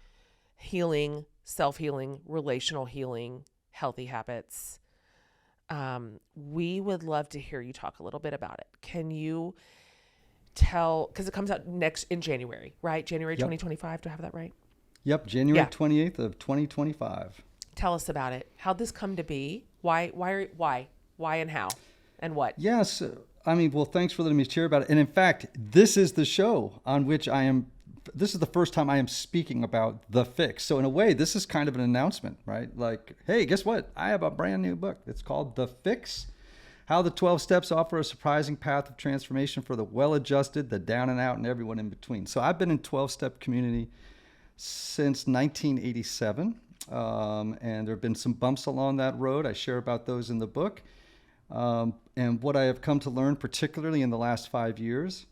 healing, self-healing, relational healing, healthy habits. We would love to hear you talk a little bit about it. Can you tell, because it comes out in January, right? January 2025. Do I have that right? Yep, January 28th of 2025. Tell us about it. How'd this come to be? Why and how and what? Yes. Well, thanks for letting me share about it. And in fact, this is the show on which this is the first time I am speaking about The Fix. So in a way, this is kind of an announcement, right? Like, hey, guess what? I have a brand new book. It's called The Fix: How the 12 Steps Offer a Surprising Path of Transformation for the Well-Adjusted, the Down and Out, and everyone in between. So I've been in 12-step community since 1987, and there have been some bumps along that road. I share about those in the book. And what I have come to learn, particularly in the last 5 years,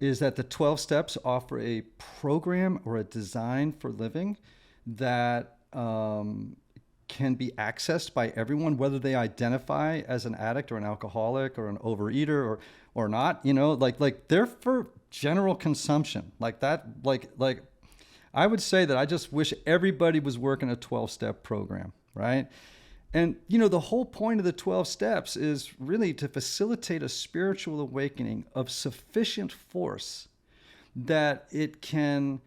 is that the 12 steps offer a program or a design for living that can be accessed by everyone, whether they identify as an addict or an alcoholic or an overeater or not. Like they're for general consumption. Like I would say that I just wish everybody was working a 12-step program, right? And, the whole point of the 12 steps is really to facilitate a spiritual awakening of sufficient force that it can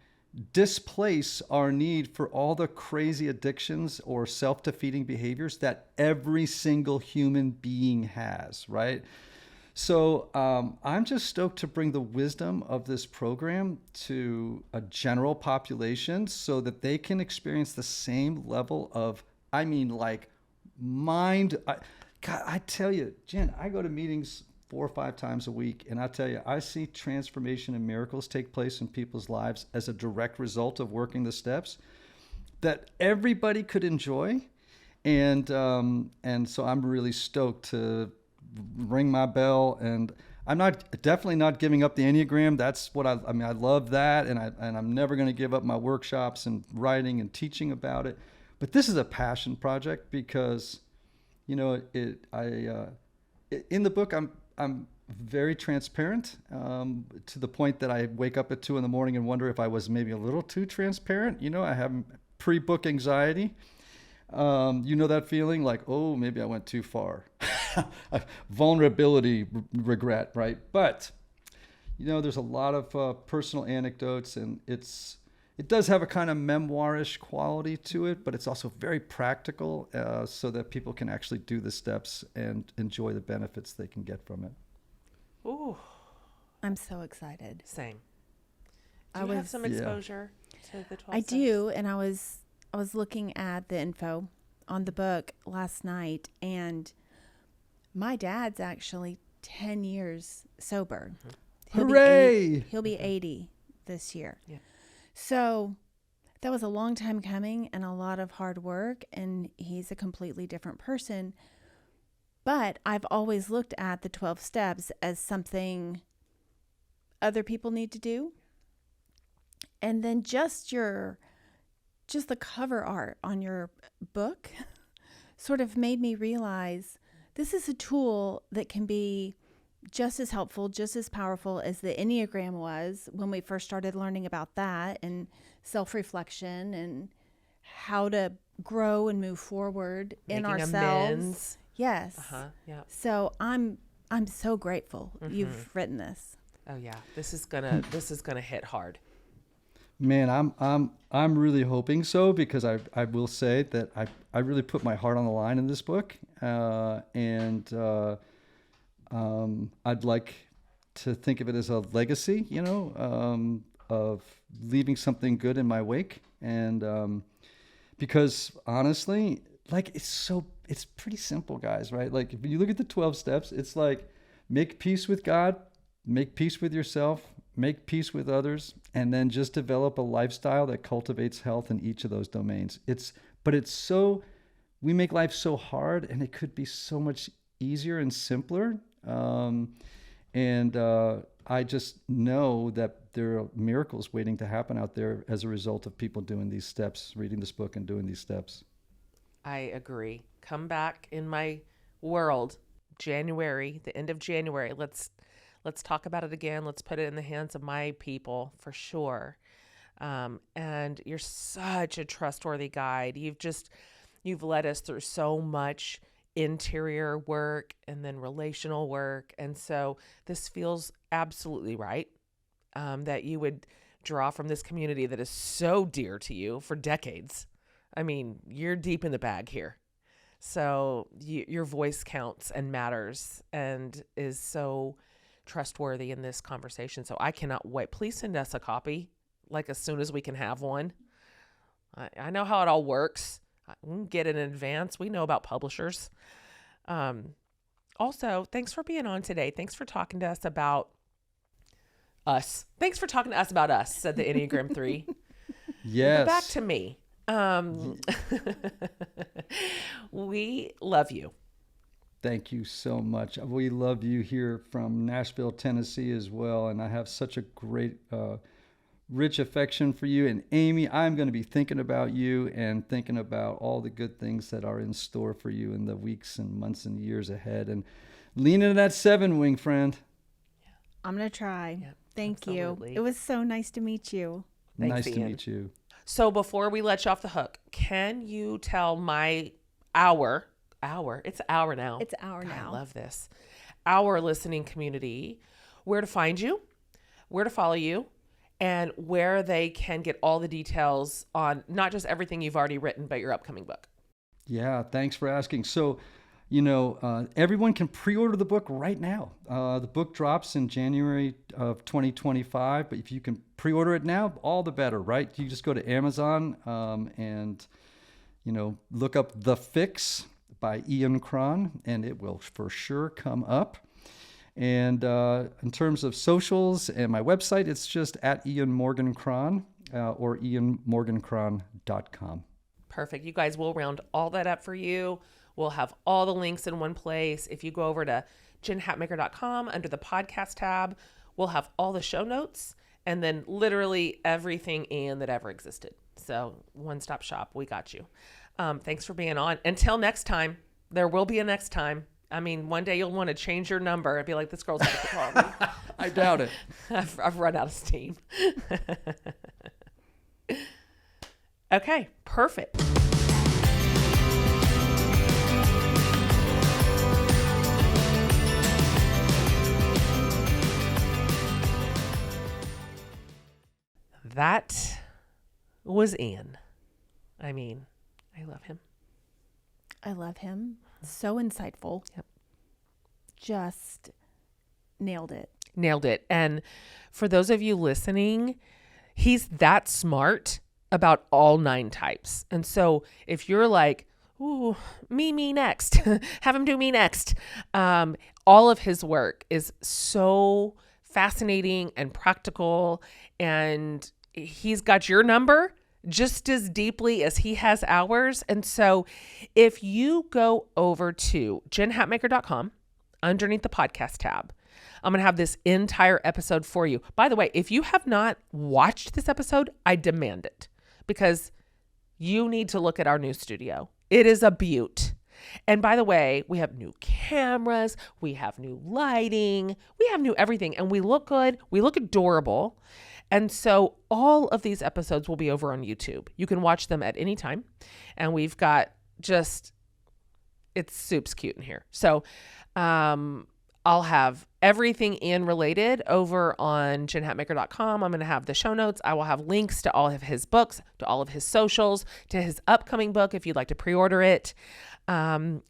displace our need for all the crazy addictions or self-defeating behaviors that every single human being has, right? So I'm just stoked to bring the wisdom of this program to a general population so that they can experience the same level of, God, I tell you, Jen, I go to meetings 4 or 5 times a week, and I tell you, I see transformation and miracles take place in people's lives as a direct result of working the steps that everybody could enjoy. And so I'm really stoked to ring my bell, and I'm definitely not giving up the Enneagram. That's what I love that, and I'm never going to give up my workshops and writing and teaching about it. But this is a passion project because, in the book I'm very transparent to the point that I wake up at 2 a.m. and wonder if I was maybe a little too transparent. I have pre-book anxiety. That feeling like, oh, maybe I went too far. Vulnerability, regret, right? But, there's a lot of personal anecdotes, and it does have a kind of memoirish quality to it, but it's also very practical so that people can actually do the steps and enjoy the benefits they can get from it. Ooh. I'm so excited. Same. Do you have some exposure to the 12 I steps? do, and I was looking at the info on the book last night, and my dad's actually 10 years sober. Mm-hmm. Hooray! He'll be 80 this year. Yeah. So that was a long time coming and a lot of hard work, and he's a completely different person. But I've always looked at the 12 steps as something other people need to do. And then just the cover art on your book sort of made me realize this is a tool that can be just as helpful, just as powerful as the Enneagram was when we first started learning about that, and self-reflection and how to grow and move forward in ourselves. Amends. Yes. Yeah. So I'm so grateful you've written this. Oh yeah. This is gonna hit hard. Man, I'm really hoping so, because I will say that I really put my heart on the line in this book, and I'd like to think of it as a legacy, of leaving something good in my wake, and because honestly, like it's pretty simple, guys, right? Like if you look at the 12 steps, it's like make peace with God, make peace with yourself, make peace with others, and then just develop a lifestyle that cultivates health in each of those domains. We make life so hard, and it could be so much easier and simpler. I just know that there are miracles waiting to happen out there as a result of people doing these steps, reading this book and doing these steps. I agree. Come back in my world, January, the end of January. Let's talk about it again. Let's put it in the hands of my people for sure. And you're such a trustworthy guide. You've led us through so much interior work and then relational work. And so this feels absolutely right, that you would draw from this community that is so dear to you for decades. I mean, you're deep in the bag here. So your voice counts and matters and is so trustworthy in this conversation. So I cannot wait. Please send us a copy, like as soon as we can have one. I know how it all works. We can get it in advance. We know about publishers. Also, thanks for being on today. Thanks for talking to us about us. Thanks for talking to us about us, said the Enneagram 3. Yes. But back to me. We love you. Thank you so much. We love you here from Nashville, Tennessee as well. And I have such a great, rich affection for you. And Amy, I'm going to be thinking about you and thinking about all the good things that are in store for you in the weeks and months and years ahead. And lean into that 7 wing, friend. I'm going to try. Yeah, Thank absolutely. you. It was so nice to meet you. Thanks, Nice to Ian. meet you. So before we let you off the hook, can you tell my it's our now. It's our God, now. I love this. Our listening community, where to find you, where to follow you, and where they can get all the details on not just everything you've already written, but your upcoming book. Yeah, thanks for asking. So, everyone can pre-order the book right now. The book drops in January of 2025, but if you can pre-order it now, all the better, right? You just go to Amazon and look up The Fix by Ian Cron, and it will for sure come up. And in terms of socials and my website, it's just at Ian Morgan Cron or ianmorgancron.com. Perfect. You guys, will round all that up for you. We'll have all the links in one place. If you go over to jenhatmaker.com under the podcast tab, we'll have all the show notes and then literally everything Ian that ever existed. So one-stop shop. We got you. Thanks for being on. Until next time, there will be a next time. I mean, one day you'll want to change your number and be like, this girl's going to call me. I doubt it. I've run out of steam. Okay, perfect. That was Ian. I mean, I love him. I love him. So insightful. Yep. Just nailed it. Nailed it. And for those of you listening, he's that smart about all 9 types. And so if you're like, ooh, me next, have him do me next. All of his work is so fascinating and practical, and he's got your number just as deeply as he has ours. And so if you go over to jenhatmaker.com underneath the podcast tab, I'm going to have this entire episode for you. By the way, if you have not watched this episode, I demand it, because you need to look at our new studio. It is a beaut. And by the way, we have new cameras, we have new lighting, we have new everything, and we look good, we look adorable. And so all of these episodes will be over on YouTube. You can watch them at any time. And we've got it's soup's cute in here. So I'll have everything Ian related over on jenhatmaker.com. I'm going to have the show notes. I will have links to all of his books, to all of his socials, to his upcoming book if you'd like to pre-order it. And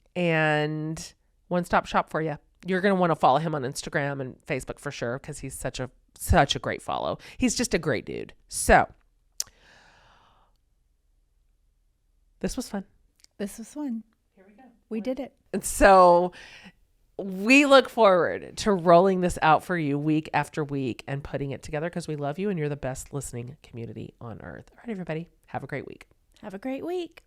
one-stop shop for you. You're going to want to follow him on Instagram and Facebook for sure because he's such a great follow. He's just a great dude. So this was fun. This was fun. Here we go. We did it. And so we look forward to rolling this out for you week after week and putting it together because we love you and you're the best listening community on earth. All right, everybody. Have a great week. Have a great week.